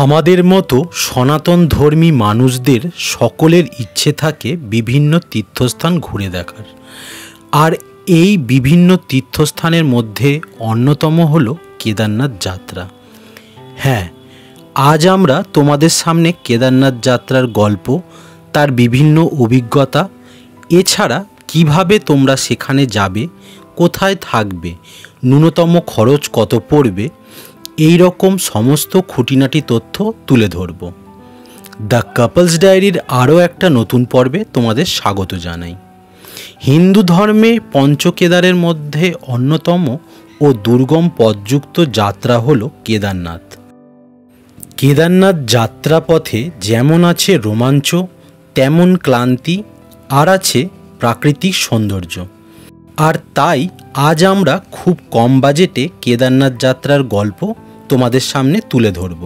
আমাদের মতো সনাতন ধর্মী মানুষদের সকলের ইচ্ছে থাকে বিভিন্ন তীর্থস্থান ঘুরে দেখার। আর এই বিভিন্ন তীর্থস্থানের মধ্যে অন্যতম হলো কেদারনাথ যাত্রা। হ্যাঁ, আজ আমরা তোমাদের সামনে কেদারনাথ যাত্রার গল্প, তার বিভিন্ন অভিজ্ঞতা, এছাড়া কিভাবে তোমরা সেখানে যাবে, কোথায় থাকবে, ন্যূনতম খরচ কত পড়বে, এই রকম সমস্ত খুঁটিনাটি তথ্য তুলে ধরব। দ্য কাপলস ডায়েরির আরও একটা নতুন পর্বে তোমাদের স্বাগত জানাই। হিন্দু ধর্মে পঞ্চকেদারের মধ্যে অন্যতম ও দুর্গম পথযুক্ত যাত্রা হল কেদারনাথ। কেদারনাথ যাত্রাপথে যেমন আছে রোমাঞ্চ, তেমন ক্লান্তি, আর আছে প্রাকৃতিক সৌন্দর্য। আর তাই আজ আমরা খুব কম বাজেটে কেদারনাথ যাত্রার গল্প তোমাদের সামনে তুলে ধরব।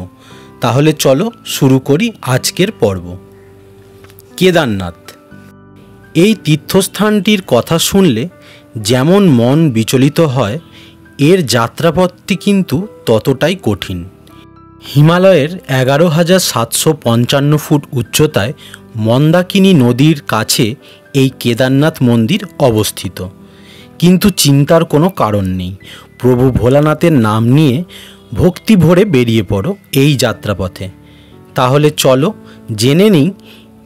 তাহলে চলো শুরু করি আজকের পর্ব। কেদারনাথ, এই তীর্থস্থানটির কথা শুনলে যেমন মন বিচলিত হয়, এর যাত্রাপথটি কিন্তু ততটাই কঠিন। হিমালয়ের 11,755 ফুট উচ্চতায় মন্দাকিনী নদীর কাছে এই কেদারনাথ মন্দির অবস্থিত। কিন্তু চিন্তার কোনো কারণ নেই, প্রভু ভোলানাথের নাম নিয়ে ভক্তি ভরে বেরিয়ে পড়ো এই যাত্রাপথে। তাহলে চলো জেনে নিই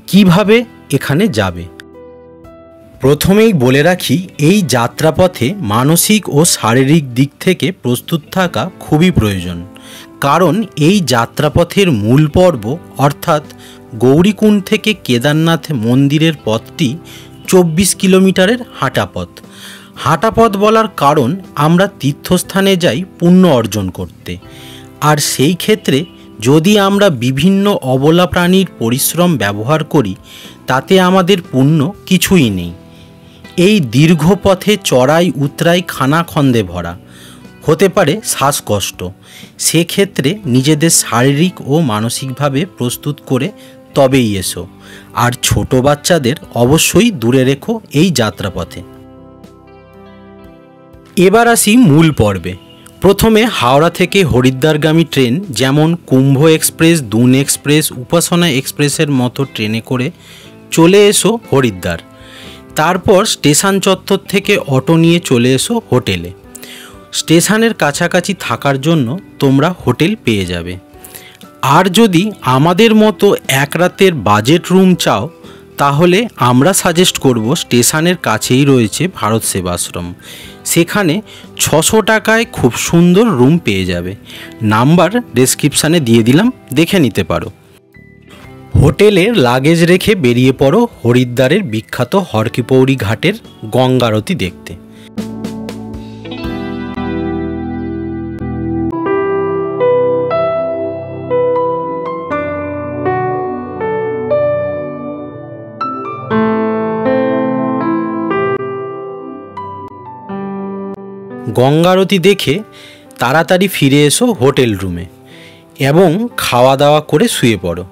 কিভাবে এখানে যাবে। প্রথমেই বলে রাখি, এই যাত্রাপথে মানসিক ও শারীরিক দিক থেকে প্রস্তুত থাকা খুবই প্রয়োজন। কারণ এই যাত্রাপথের মূল পর্ব অর্থাৎ গৌরীকুণ্ড থেকে কেদারনাথ মন্দিরের পথটি 24 কিলোমিটারের হাঁটা পথ। হাঁটা পথ বলার কারণ আমরা তীর্থস্থানে যাই পুণ্য অর্জন করতে, আর সেই ক্ষেত্রে যদি আমরা বিভিন্ন অবলা প্রাণীর পরিশ্রম ব্যবহার করি, তাতে আমাদের পুণ্য কিছুই নেই। এই দীর্ঘ পথে চড়াই উতরাই খানাখন্দে ভরা, হতে পারে শ্বাসকষ্ট। সেক্ষেত্রে নিজেদের শারীরিক ও মানসিকভাবে প্রস্তুত করে তবেই এসো। আর ছোট বাচ্চাদের অবশ্যই দূরে রেখো এই যাত্রাপথে। এবার আসি মূল পর্বে। প্রথমে হাওড়া থেকে হরিদ্বারগামী ট্রেন, যেমন কুম্ভ এক্সপ্রেস, দুন এক্সপ্রেস, উপাসনা এক্সপ্রেসের মতো ট্রেনে করে চলে এসো হরিদ্বার। তারপর স্টেশন চত্বর থেকে অটো নিয়ে চলে এসো হোটেলে। স্টেশনের কাছাকাছি থাকার জন্য তোমরা হোটেল পেয়ে যাবে। আর যদি আমাদের মতো এক রাতের বাজেট রুম চাও, তাহলে আমরা সাজেস্ট করব স্টেশনের কাছেই রয়েছে ভারত সেবাশ্রম। সেখানে 600 টাকায় খুব সুন্দর রুম পেয়ে যাবে। নাম্বার ডেসক্রিপশানে দিয়ে দিলাম, দেখে নিতে পারো। হোটেলের লাগেজ রেখে বেরিয়ে পড়ো হরিদ্বারের বিখ্যাত হরকিপৌরি ঘাটের গঙ্গা আরতি দেখতে। গঙ্গা আরতি দেখে তাড়াতাড়ি ফিরে এসো হোটেল রুমে এবং খাওয়া দাওয়া করে শুয়ে পড়ো,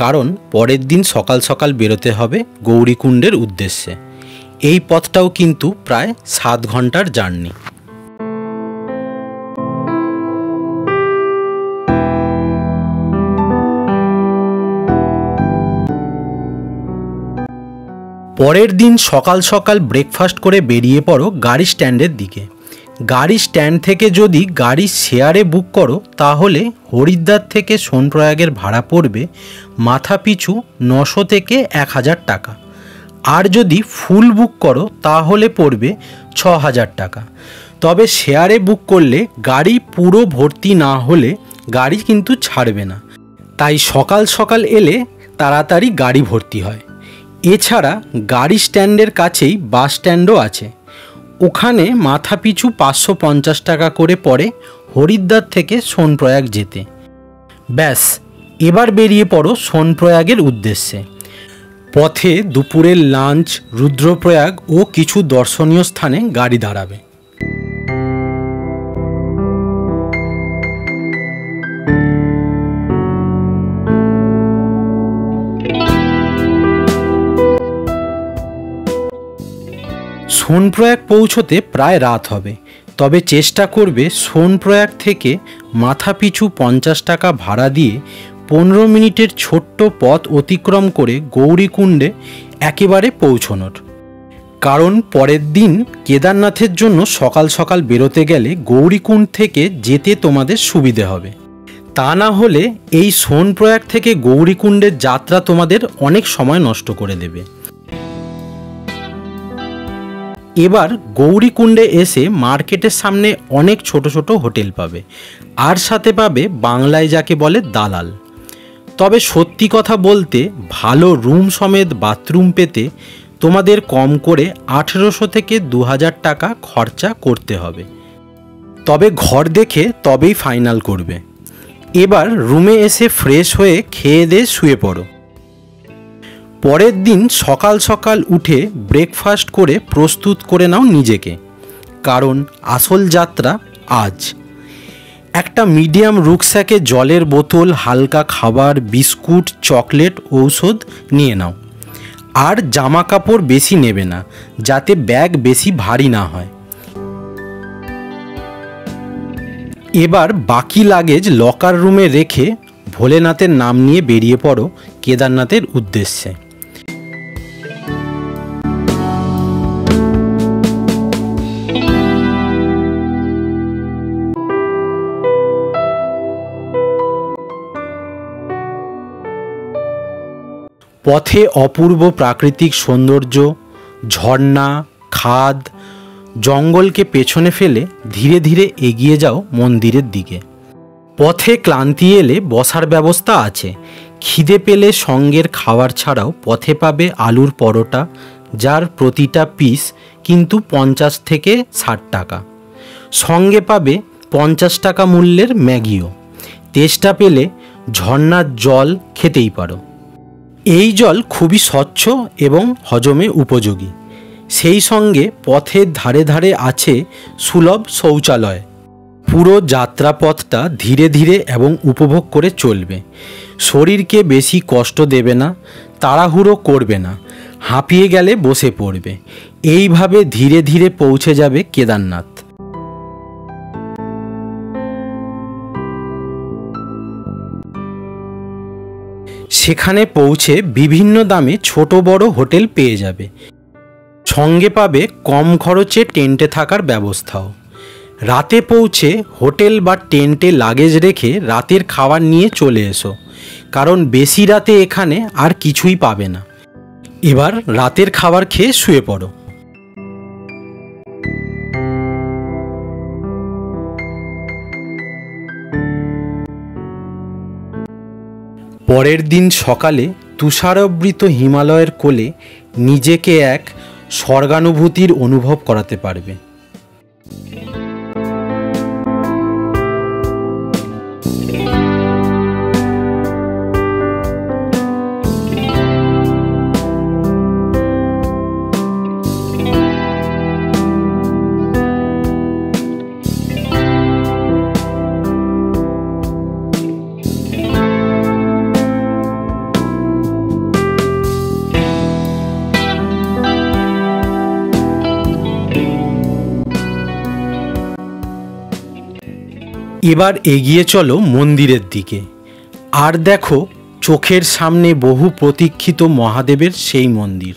কারণ পরের দিন সকাল সকাল বেরোতে হবে গৌরীকুণ্ডের উদ্দেশ্যে। এই পথটাও কিন্তু প্রায় 7 ঘন্টার জার্নি। পরের দিন সকাল সকাল ব্রেকফাস্ট করে বেরিয়ে পড়ো গাড়ি স্ট্যান্ডের দিকে। গাড়ি স্ট্যান্ড থেকে যদি গাড়ি শেয়ারে বুক করো, তাহলে হরিদ্বার থেকে সোনপ্রয়াগের ভাড়া পড়বে মাথা পিছু 900 থেকে 1000 টাকা। আর যদি ফুল বুক করো তাহলে পড়বে 6000 টাকা। তবে শেয়ারে বুক করলে গাড়ি পুরো ভর্তি না হলে গাড়ি কিন্তু ছাড়বে না, তাই সকাল সকাল এলে তাড়াতাড়ি গাড়ি ভর্তি হয়। এছাড়া গাড়ি স্ট্যান্ডের কাছেই বাস স্ট্যান্ডও আছে। ওখানে মাথা পিছু 550 টাকা করে পড়ে হরিদ্বার থেকে সোনপ্রয়াগ যেতে। ব্যাস, এবার বেরিয়ে পড়ো সোনপ্রয়াগের উদ্দেশ্যে। পথে দুপুরের লাঞ্চ, রুদ্রপ্রয়াগ ও কিছু দর্শনীয় স্থানে গাড়ি দাঁড়াবে। সোনপ্রয়াগ পৌঁছতে প্রায় রাত হবে, তবে চেষ্টা করবে সোনপ্রয়াগ থেকে মাথা পিছু 50 টাকা ভাড়া দিয়ে 15 মিনিটের ছোট্ট পথ অতিক্রম করে গৌরীকুণ্ডে একেবারে পৌঁছনোর। কারণ পরের দিন কেদারনাথের জন্য সকাল সকাল বেরোতে গেলে গৌরীকুণ্ড থেকে যেতে তোমাদের সুবিধে হবে। তা না হলে এই সোনপ্রয়াগ থেকে গৌরীকুণ্ডের যাত্রা তোমাদের অনেক সময় নষ্ট করে দেবে। এবার গৌরীকুণ্ডে এসে মার্কেটের সামনে অনেক ছোট ছোট হোটেল পাবে, আর সাথে পাবে বাংলায় যাকে বলে দালাল। তবে সত্যি কথা বলতে ভালো রুম সমেত বাথরুম পেতে তোমাদের কম করে 1800 থেকে 2000 টাকা খরচা করতে হবে। তবে ঘর দেখে তবেই ফাইনাল করবে। এবার রুমে এসে ফ্রেশ হয়ে খেয়ে দিয়ে শুয়ে পড়ো। পরের দিন সকাল সকাল উঠে ব্রেকফাস্ট করে প্রস্তুত করে নাও নিজেকে, কারণ আসল যাত্রা আজ। একটা মিডিয়াম রুকস্যাকে জলের বোতল, হালকা খাবার, বিস্কুট, চকলেট, ঔষধ নিয়ে নাও। আর জামা কাপড় বেশি নেবে না, যাতে ব্যাগ বেশি ভারী না হয়। এবার বাকি লাগেজ লকার রুমে রেখে ভোলেনাথের নাম নিয়ে বেরিয়ে পড়ো কেদারনাথের উদ্দেশ্যে। পথে অপূর্ব প্রাকৃতিক সৌন্দর্য, ঝর্ণা, খাদ, জঙ্গলকে পেছনে ফেলে ধীরে ধীরে এগিয়ে যাও মন্দিরের দিকে। পথে ক্লান্তি এলে বসার ব্যবস্থা আছে। খিদে পেলে সঙ্গের খাবার ছাড়াও পথে পাবে আলুর পরোটা, যার প্রতিটা পিস কিন্তু 50 থেকে 60 টাকা। সঙ্গে পাবে 50 টাকা মূল্যের ম্যাগিও। তেষ্টা পেলে ঝর্ণার জল খেতেই পারো। এই জল খুবই স্বচ্ছ এবং হজমে উপযোগী। সেই সঙ্গে পথের ধারে ধারে আছে সুলভ শৌচালয়। পুরো যাত্রাপথটা ধীরে ধীরে এবং উপভোগ করে চলবে। শরীরকে বেশি কষ্ট দেবে না, তাড়াহুড়ো করবে না, হাঁপিয়ে গেলে বসে পড়বে। এইভাবে ধীরে ধীরে পৌঁছে যাবে কেদারনাথ। সেখানে পৌঁছে বিভিন্ন দামে ছোট বড় হোটেল পেয়ে যাবে। সঙ্গে পাবে কম খরচে টেন্টে থাকার ব্যবস্থাও। রাতে পৌঁছে হোটেল বা টেন্টে লাগেজ রেখে রাতের খাবার নিয়ে চলে এসো, কারণ বেশি রাতে এখানে আর কিছুই পাবে না। এবার রাতের খাবার খেয়ে শুয়ে পড়ো। পরের দিন সকালে তুষারাবৃত হিমালয়ের কোলে নিজেকে এক স্বর্গানুভূতির অনুভব করাতে পারবে। এবার এগিয়ে চলো মন্দিরের দিকে, আর দেখো চোখের সামনে বহু প্রতীক্ষিত মহাদেবের সেই মন্দির।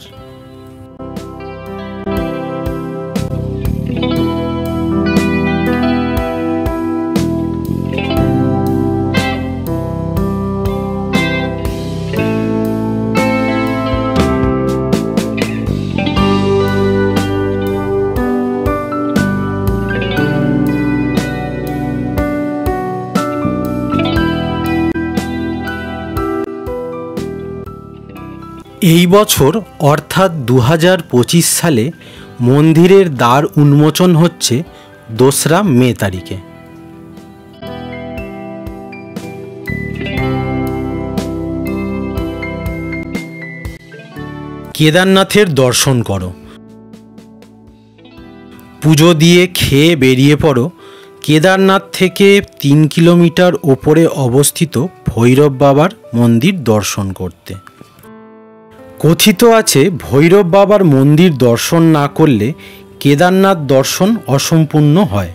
এই বছর অর্থাৎ 2025 সালে মন্দিরের দ্বার উন্মোচন হচ্ছে 2রা মে তারিখে। কেদারনাথের দর্শন করো, পুজো দিয়ে খেয়ে বেরিয়ে পড়ো কেদারনাথ থেকে 3 কিলোমিটার ওপরে অবস্থিত ভৈরব বাবার মন্দির দর্শন করতে। কথিত আছে ভৈরব বাবার মন্দির দর্শন না করলে কেদারনাথ দর্শন অসম্পূর্ণ হয়।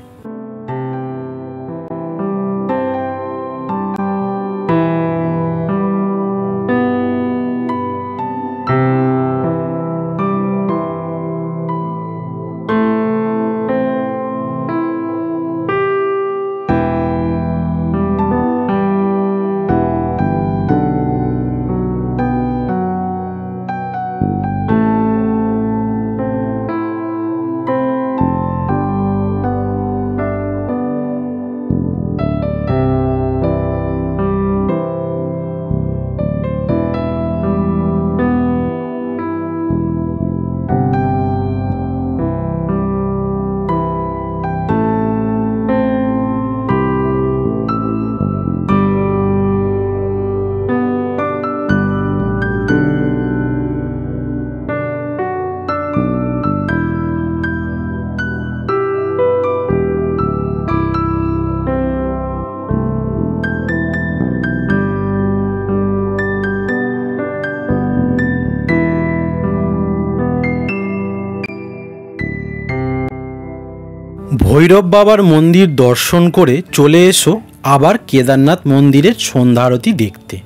ভৈরব বাবার মন্দির দর্শন করে চলে এসো আবার কেদারনাথ মন্দিরের সন্ধ্যা আরতি দেখতে।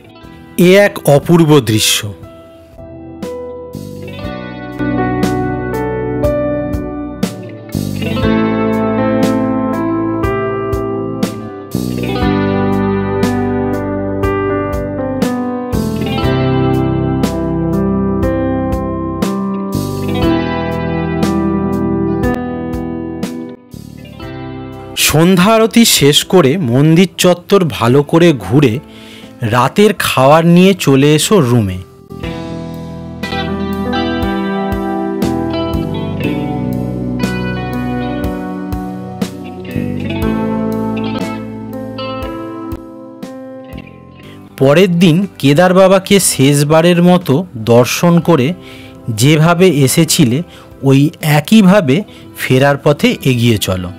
এ এক অপূর্ব দৃশ্য। সন্ধ্যা আরতি শেষ করে মন্দির চত্বর ভালো করে ঘুরে রাতের খাবার নিয়ে চলে এসো রুমে। পরের দিন কেদার বাবাকে শেষবারের মতো দর্শন করে যেভাবে এসেছিলে ওই একইভাবে ফেরার পথে এগিয়ে চলো।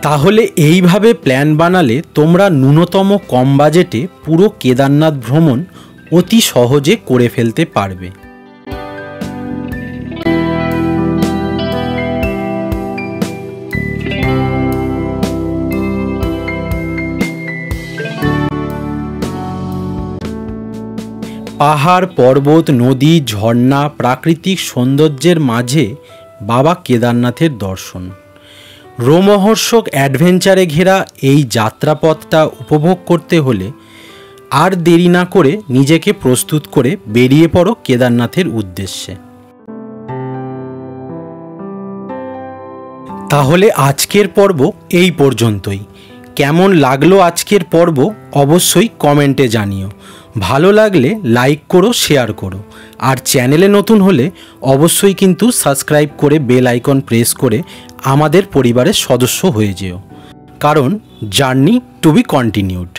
তাহলে এইভাবে প্ল্যান বানালে তোমরা ন্যূনতম কম বাজেটে পুরো কেদারনাথ ভ্রমণ অতি সহজে করে ফেলতে পারবে। পাহাড়, পর্বত, নদী, ঝর্ণা, প্রাকৃতিক সৌন্দর্যের মাঝে বাবা কেদারনাথের দর্শন। রোমহর্ষক অ্যাডভেঞ্চারে ঘেরা এই যাত্রাপথটা উপভোগ করতে হলে আর দেরি না করে নিজেকে প্রস্তুত করে বেরিয়ে পড়ো কেদারনাথের উদ্দেশ্যে। তাহলে আজকের পর্ব এই পর্যন্তই। কেমন লাগলো আজকের পর্ব অবশ্যই কমেন্টে জানিও। ভালো লাগলে লাইক করো, শেয়ার করো, আর চ্যানেলে নতুন হলে অবশ্যই কিন্তু সাবস্ক্রাইব করে বেল আইকন প্রেস করে আমাদের পরিবারের সদস্য হয়ে যেও, কারণ জার্নি টু বি কন্টিনিউড।